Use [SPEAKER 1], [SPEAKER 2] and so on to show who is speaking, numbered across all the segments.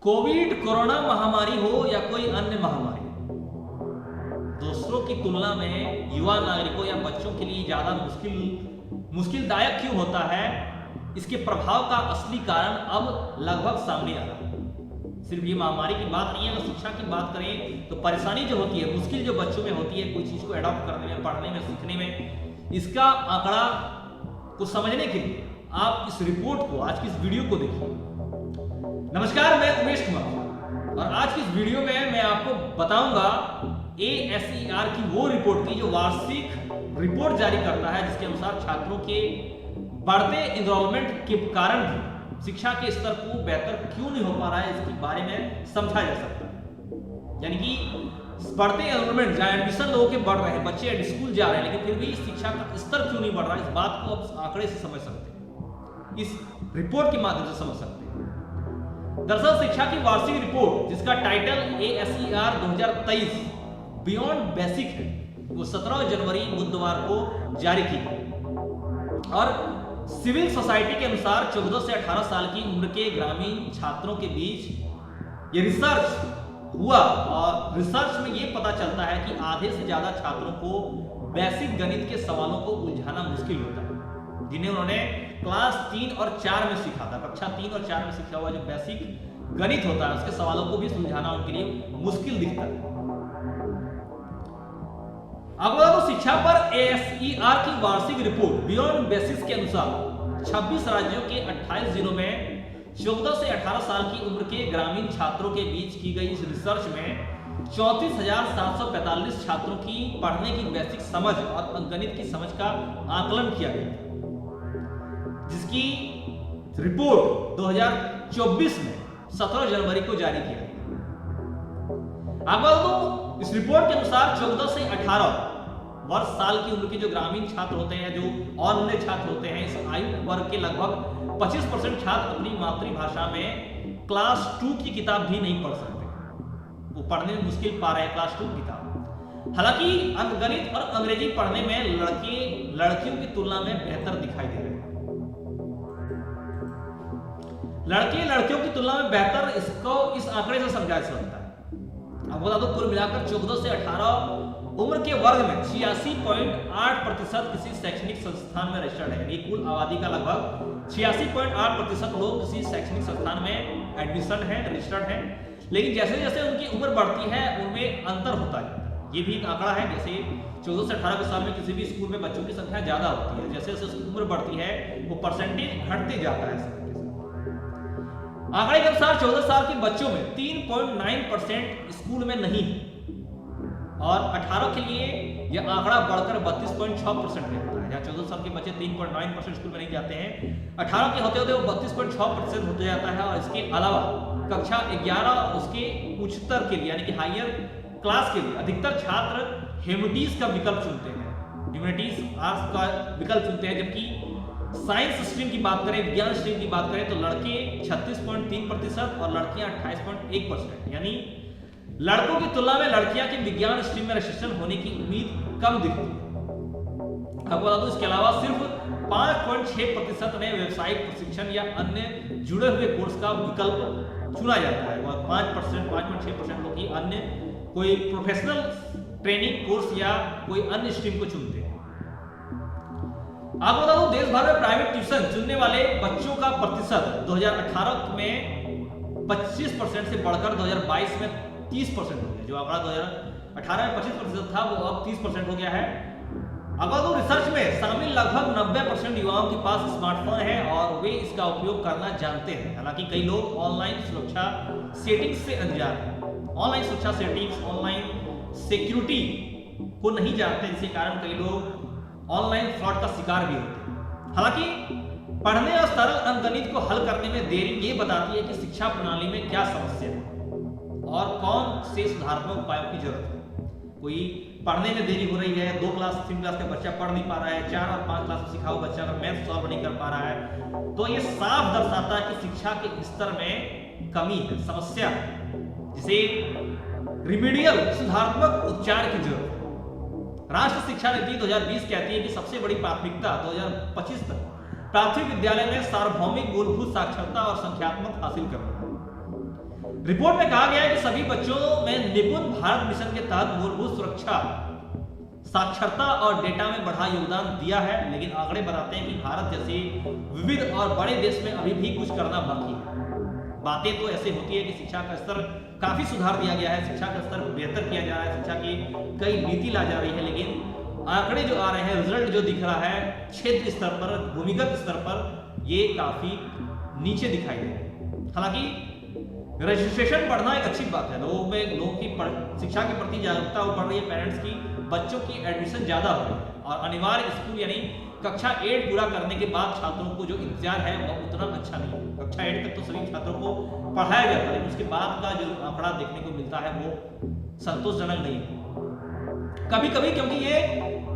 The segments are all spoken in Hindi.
[SPEAKER 1] कोविड कोरोना महामारी हो या कोई अन्य महामारी, दूसरों की तुलना में युवा नागरिकों या बच्चों के लिए ज्यादा मुश्किलदायक क्यों होता है, इसके प्रभाव का असली कारण अब लगभग सामने आ रहा है। सिर्फ ये महामारी की बात नहीं है, अगर शिक्षा की बात करें तो परेशानी जो होती है, मुश्किल जो बच्चों में होती है कोई चीज को अडॉप्ट करने में, पढ़ने में, सीखने में, इसका आंकड़ा को समझने के लिए आप इस रिपोर्ट को, आज की इस वीडियो को देखिए। नमस्कार, मैं उमेश कुमार और आज की इस वीडियो में मैं आपको बताऊंगा ASER की वो रिपोर्ट की जो वार्षिक रिपोर्ट जारी करता है, जिसके अनुसार छात्रों के बढ़ते एनरोलमेंट के कारण भी शिक्षा के स्तर को बेहतर क्यों नहीं हो पा रहा है, इसके बारे में समझा जा सकता है। यानी कि बढ़ते एनरोलमेंट, जहां एडमिशन लोगों के बढ़ रहे हैं, बच्चे स्कूल जा रहे हैं, लेकिन फिर भी शिक्षा का स्तर क्यों नहीं बढ़ रहा है, इस बात को आप आंकड़े से समझ सकते हैं, इस रिपोर्ट के माध्यम से समझ सकते हैं। दरअसल शिक्षा की वार्षिक रिपोर्ट, जिसका टाइटल ASER 2023 बियॉन्ड बेसिक है, वो 17 जनवरी बुधवार को जारी की गई और सिविल सोसाइटी के अनुसार 14 से 18 साल की उम्र के ग्रामीण छात्रों के बीच ये रिसर्च हुआ और रिसर्च में ये पता चलता है कि आधे से ज्यादा छात्रों को बेसिक गणित के सवालों को उलझाना मुश्किल होता है, जिन्हें उन्होंने क्लास 3 और 4 में सीखा था। कक्षा 3 और 4 में सीखा हुआ जो बेसिक गणित होता है, उसके सवालों को भी सुलझाना उनके लिए मुश्किल दिखता है। अगला तो शिक्षा पर ASER की वार्षिक रिपोर्ट बियॉन्ड बेसिस के अनुसार 26 राज्यों के 28 जिलों में 14 से 18 साल की उम्र के ग्रामीण छात्रों के बीच की गई इस रिसर्च में 34,745 छात्रों की पढ़ने की बेसिक समझ और अंकगणित की समझ का आकलन किया गया था, जिसकी रिपोर्ट 2024 में 17 जनवरी को जारी किया गया। अगला तो इस रिपोर्ट के अनुसार 14 से 18 वर्ष साल की उम्र के जो ग्रामीण छात्र होते हैं, जो अन्य छात्र होते हैं, इस आयु वर्ग के लगभग 25% छात्र अपनी मातृभाषा में क्लास 2 की किताब भी नहीं पढ़ सकते, वो पढ़ने में मुश्किल पा रहे हैं क्लास 2 की किताब। हालांकि अंकगणित और अंग्रेजी पढ़ने में लड़के लड़कियों की तुलना में बेहतर दिखाई दे रहे हैं। लड़के लड़कियों की तुलना में बेहतर, इसको इस आंकड़े से समझा जा सकता है। अब बता दो, कुल मिलाकर 14 से 18 उम्र के वर्ग में 86.8% किसी शैक्षणिक संस्थान में रजिस्टर्ड है। कुल आबादी का लगभग 86.8% लोग किसी शैक्षणिक संस्थान में एडमिशन है, रजिस्टर्ड है। लेकिन जैसे जैसे उनकी उम्र बढ़ती है उनमें अंतर होता है। ये भी एक आंकड़ा है, जैसे 14 से 18 के साल में किसी भी स्कूल में बच्चों की संख्या ज्यादा होती है, जैसे जैसे उसकी उम्र बढ़ती है वो परसेंटेज घटते जाता है। आंकड़े के अनुसार 14 साल के बच्चों में 3.9% स्कूल में नहीं है और 18 के लिए यह आंकड़ा बढ़कर 32.6% होता है। जहाँ 14 साल के बच्चे 3.9% स्कूल में नहीं जाते हैं, 18 के होते होते वो 32.6% होते जाता है। और इसके अलावा कक्षा 11 उसके उच्चतर के लिए, यानी कि हायर क्लास के लिए अधिकतर छात्र ह्यूमैनिटीज का विकल्प चुनते हैं, ह्यूमैनिटीज आर्ट्स का विकल्प चुनते हैं। जबकि साइंस स्ट्रीम की बात करें, विज्ञान स्ट्रीम की बात करें, तो लड़के 36.3% और लड़कियां 28.1%, यानी लड़कों की तुलना में लड़कियां के विज्ञान स्ट्रीम में रजिस्ट्रेशन होने की उम्मीद कम दिखती है। आपको बता दूं, इसके अलावा सिर्फ 5.6% ने व्यावसायिक प्रशिक्षण या अन्य जुड़े हुए कोर्स का विकल्प चुना जाता है और 5.6% लोग ही अन्य कोई प्रोफेशनल ट्रेनिंग कोर्स या कोई अन्य स्ट्रीम को चुनते हैं। आपको बता दूं, देश भर में प्राइवेट ट्यूशन चुनने वाले बच्चों का प्रतिशत 2018 में 25% से बढ़कर 2022 में 30% हो गया। जो आंकड़ा 2018 में 25% था वो अब 30% हो गया है। अगर तो रिसर्च में शामिल लगभग 90% युवाओं के पास स्मार्टफोन है और वे इसका उपयोग करना जानते हैं। हालांकि कई लोग ऑनलाइन सुरक्षा सेटिंग्स से अनजान हैं, ऑनलाइन सुरक्षा सेटिंग्स, ऑनलाइन सिक्योरिटी को नहीं जानते, जिसके कारण कई लोग ऑनलाइन फ्रॉड का शिकार भी होते हैं। हालांकि पढ़ने और सरल अंकगणित को हल करने में देरी ये बताती है कि शिक्षा प्रणाली में क्या समस्या है और कौन से सुधारात्मक उपायों की जरूरत है। कोई पढ़ने में देरी हो रही है, 2 क्लास 3 क्लास का बच्चा पढ़ नहीं पा रहा है, 4 और 5 क्लास में सीखा हुआ बच्चा अगर मैथ सॉल्व नहीं कर पा रहा है, तो ये साफ दर्शाता है कि शिक्षा के स्तर में कमी है, समस्या है, जिसे रिमीडियल सुधारात्मक उपचार की जरूरत है। राष्ट्रीय शिक्षा नीति 2020 कहती है कि सबसे बड़ी प्राथमिकता 2025 तक प्राथमिक विद्यालय में सार्वभौमिक मूलभूत साक्षरता और संख्यात्मक हासिल करना है। रिपोर्ट में कहा गया है कि सभी बच्चों में निपुण भारत मिशन के तहत मूलभूत सुरक्षा, साक्षरता और डेटा में बढ़ा योगदान दिया है, लेकिन आंकड़े बताते हैं कि भारत जैसे विविध और बड़े देश में अभी भी कुछ करना बाकी है। बातें तो ऐसे होती है कि शिक्षा का स्तर काफी सुधार दिया गया है, शिक्षा का स्तर बेहतर किया जा रहा है, शिक्षा की कई नीति ला जा रही है, लेकिन आंकड़े जो आ रहे हैं, रिजल्ट जो दिख रहा है क्षेत्र स्तर पर, भूमिगत स्तर पर, ये काफी नीचे दिखाई दे रहे हैं। हालांकि रजिस्ट्रेशन बढ़ना एक अच्छी बात है, लोगों की शिक्षा के प्रति जागरूकता बढ़ रही है, पेरेंट्स की, बच्चों की एडमिशन ज्यादा हो रही है, और अनिवार्य स्कूल यानी कक्षा 8 पूरा करने के बाद छात्रों को जो इंतजार है वह उतना अच्छा नहीं है। कक्षा 8 तक तो सभी छात्रों को पढ़ाया जाता है, लेकिन उसके बाद का जो आंकड़ा देखने को मिलता है वो संतोषजनक नहीं है। कभी कभी क्योंकि ये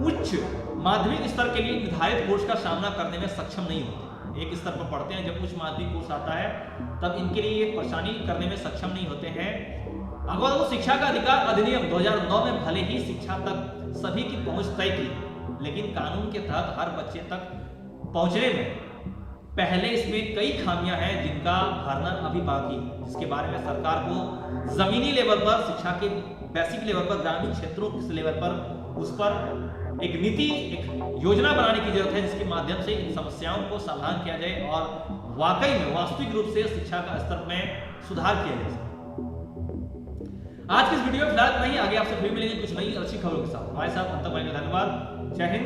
[SPEAKER 1] उच्च माध्यमिक स्तर के लिए निर्धारित कोर्स का सामना करने में सक्षम नहीं होते। एक स्तर पर पढ़ते हैं, जब उच्च माध्यमिक कोर्स आता है तब इनके लिए ये परेशानी करने में सक्षम नहीं होते हैं। अगर वो शिक्षा का अधिकार अधिनियम 2009 में भले ही शिक्षा तक सभी की पहुंच तय की, लेकिन कानून के तहत हर बच्चे तक पहुंचने में पहले इसमें कई खामियां हैं जिनका भरना अभी बाकी है, जिसके बारे में सरकार को जमीनी लेवल पर, शिक्षा के बेसिक लेवल पर, ग्रामीण क्षेत्रों के लेवल पर उस पर एक नीति, एक योजना बनाने की जरूरत है, जिसके माध्यम से इन समस्याओं को समाधान किया जाए और वाकई में वास्तविक रूप से शिक्षा का स्तर में सुधार किया जाए। आज की इस वीडियो में फिलहाल नहीं, आगे आपसे फिर मिलेंगे कुछ नई अच्छी खबरों के साथ। हमारे साथ अंत तक धन्यवाद। जय हिंद।